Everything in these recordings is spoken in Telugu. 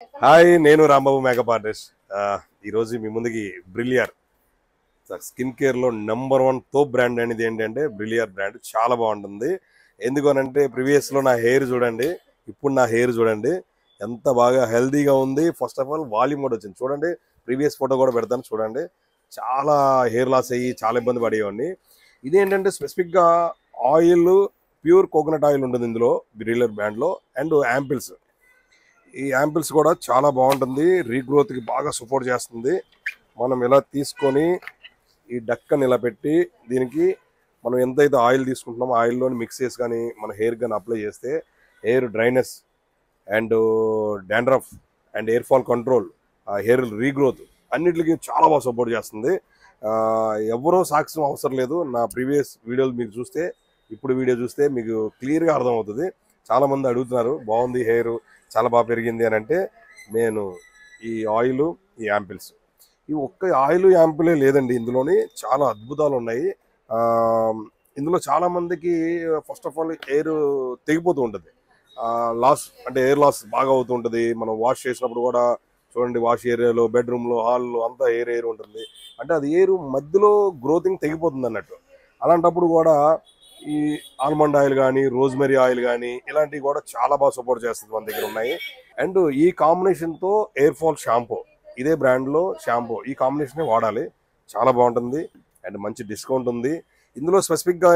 హాయ్, నేను రాంబాబు మేకప్ ఆర్టిస్ట్. ఈరోజు మీ ముందుకి బ్రిలియర్ స్కిన్ కేర్లో #1 టాప్ బ్రాండ్ అనేది ఏంటంటే బ్రిలియర్ బ్రాండ్. చాలా బాగుంటుంది. ఎందుకు అనంటే ప్రీవియస్లో నా హెయిర్ చూడండి, ఇప్పుడు నా హెయిర్ చూడండి ఎంత బాగా హెల్దీగా ఉంది. ఫస్ట్ ఆఫ్ ఆల్ వాల్యూమ్ కూడా వచ్చింది చూడండి. ప్రీవియస్ ఫోటో కూడా పెడతాను చూడండి. చాలా హెయిర్ లాస్ అయ్యి చాలా ఇబ్బంది పడేవాడిని. ఇదేంటంటే స్పెసిఫిక్గా ఆయిల్, ప్యూర్ కోకోనట్ ఆయిల్ ఉంటుంది ఇందులో బ్రిలియర్ బ్రాండ్లో. అండ్ యాంపిల్స్, ఈ యాంపిల్స్ కూడా చాలా బాగుంటుంది. రీగ్రోత్కి బాగా సపోర్ట్ చేస్తుంది. మనం ఇలా తీసుకొని ఈ డక్కని ఇలా పెట్టి దీనికి మనం ఎంతైతే ఆయిల్ తీసుకుంటున్నామో ఆయిల్లోని మిక్స్ చేసి కానీ మన హెయిర్ కానీ అప్లై చేస్తే hair dryness and dandruff and hair fall control, hair regrowth అన్నిటికీ చాలా బాగా సపోర్ట్ చేస్తుంది. ఎవరో సాక్ష్యం అవసరం లేదు. నా ప్రీవియస్ వీడియోలు మీరు చూస్తే, ఇప్పుడు వీడియో చూస్తే మీకు క్లియర్గా అర్థమవుతుంది. చాలామంది అడుగుతున్నారు బాగుంది హెయిర్ చాలా బాగా పెరిగింది అని అంటే, నేను ఈ ఆయిల్, ఈ యాంపిల్స్, ఈ ఒక్క ఆయిల్ యాంపిలే లేదండి, ఇందులోని చాలా అద్భుతాలు ఉన్నాయి. ఇందులో చాలామందికి ఫస్ట్ ఆఫ్ ఆల్ హెయిర్ తెగిపోతూ ఉంటుంది. లాస్ అంటే హెయిర్ లాస్ బాగా అవుతూ ఉంటుంది. మనం వాష్ చేసినప్పుడు కూడా చూడండి, వాష్ ఏరియాలో, బెడ్రూమ్లో, హాల్లో అంతా హెయిర్ ఉంటుంది. అంటే అది హెయిర్ మధ్యలో గ్రోతింగ్ తెగిపోతుంది అన్నట్టు. అలాంటప్పుడు కూడా ఈ ఆల్మండ్ ఆయిల్ కానీ, రోజ్మెరీ ఆయిల్ కానీ ఇలాంటివి కూడా చాలా బాగా సపోర్ట్ చేస్తుంది, మన దగ్గర ఉన్నాయి. అండ్ ఈ కాంబినేషన్తో ఎయిర్ ఫాల్ షాంపూ, ఇదే బ్రాండ్లో షాంపూ, ఈ కాంబినేషనే వాడాలి. చాలా బాగుంటుంది అండ్ మంచి డిస్కౌంట్ ఉంది. ఇందులో స్పెసిఫిక్గా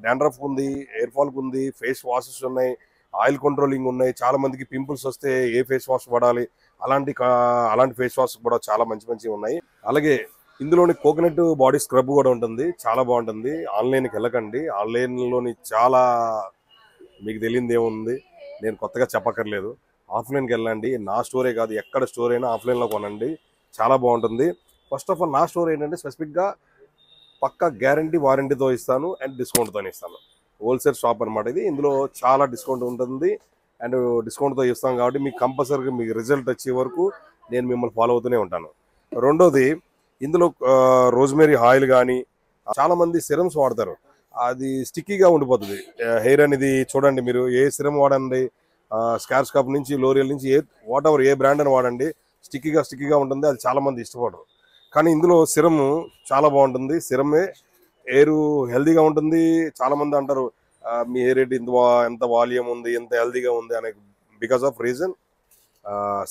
డాండ్రఫ్ ఉంది, ఎయిర్ ఫాల్కి ఉంది, ఫేస్ వాషెస్ ఉన్నాయి, ఆయిల్ కంట్రోలింగ్ ఉన్నాయి. చాలా మందికి పింపుల్స్ వస్తే ఏ ఫేస్ వాష్ వాడాలి, అలాంటి ఫేస్ వాష్ కూడా చాలా మంచి మంచివి ఉన్నాయి. అలాగే ఇందులోని కోకోనట్ బాడీ స్క్రబ్ కూడా ఉంటుంది, చాలా బాగుంటుంది. ఆన్లైన్కి వెళ్ళకండి, ఆన్లైన్లోని చాలా మీకు తెలియదు ఏముంది, నేను కొత్తగా చెప్పక్కర్లేదు. ఆఫ్లైన్కి వెళ్ళండి. నా స్టోరే కాదు, ఎక్కడ స్టోర్ అయినా ఆఫ్లైన్లో కొనండి, చాలా బాగుంటుంది. ఫస్ట్ ఆఫ్ ఆల్ నా స్టోర్ ఏంటంటే స్పెసిఫిక్గా పక్కా గ్యారంటీ వారంటీతో ఇస్తాను అండ్ డిస్కౌంట్తో ఇస్తాను. హోల్సేల్ షాప్ అనమాట ఇది. ఇందులో చాలా డిస్కౌంట్ ఉంటుంది అండ్ డిస్కౌంట్తో ఇస్తాం కాబట్టి మీకు కంపల్సరీగా మీకు రిజల్ట్ వచ్చే వరకు నేను మిమ్మల్ని ఫాలో అవుతూనే ఉంటాను. రెండోది, ఇందులో రోజ్మెరీ ఆయిల్ కానీ, చాలామంది సిరమ్స్ వాడతారు, అది స్టిక్కీగా ఉండిపోతుంది హెయిర్ అనేది. చూడండి, మీరు ఏ సిరమ్ వాడండి, స్కార్స్ కాప్ నుంచి, లోరియల్ నుంచి, వాట్ ఎవర్ ఏ బ్రాండ్ అని వాడండి, స్టిక్కీగా ఉంటుంది. అది చాలామంది ఇష్టపడరు. కానీ ఇందులో సిరమ్ చాలా బాగుంటుంది. సిరమే హెయిర్ హెల్దీగా ఉంటుంది. చాలామంది అంటారు మీ హెయిర్ ఏంటి ఎంత వాల్యూమ్ ఉంది, ఎంత హెల్దీగా ఉంది అనే బికాస్ ఆఫ్ రీజన్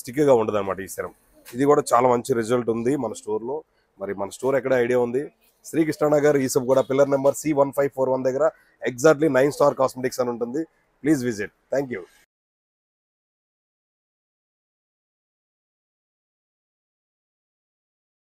స్టిక్కీగా ఉంటుంది అనమాట ఈ సిరమ్. ఇది కూడా చాలా మంచి రిజల్ట్ ఉంది మన స్టోర్లో. మరి మన స్టోర్ ఎక్కడ ఐడియా ఉంది, శ్రీకృష్ణనగర్, ఈసబ్ కూడా పిల్లర్ నెంబర్ C1541 దగ్గర ఎగ్జాక్ట్లీ 9 స్టార్ కాస్మెటిక్స్ అని ఉంటుంది. Please visit. Thank you.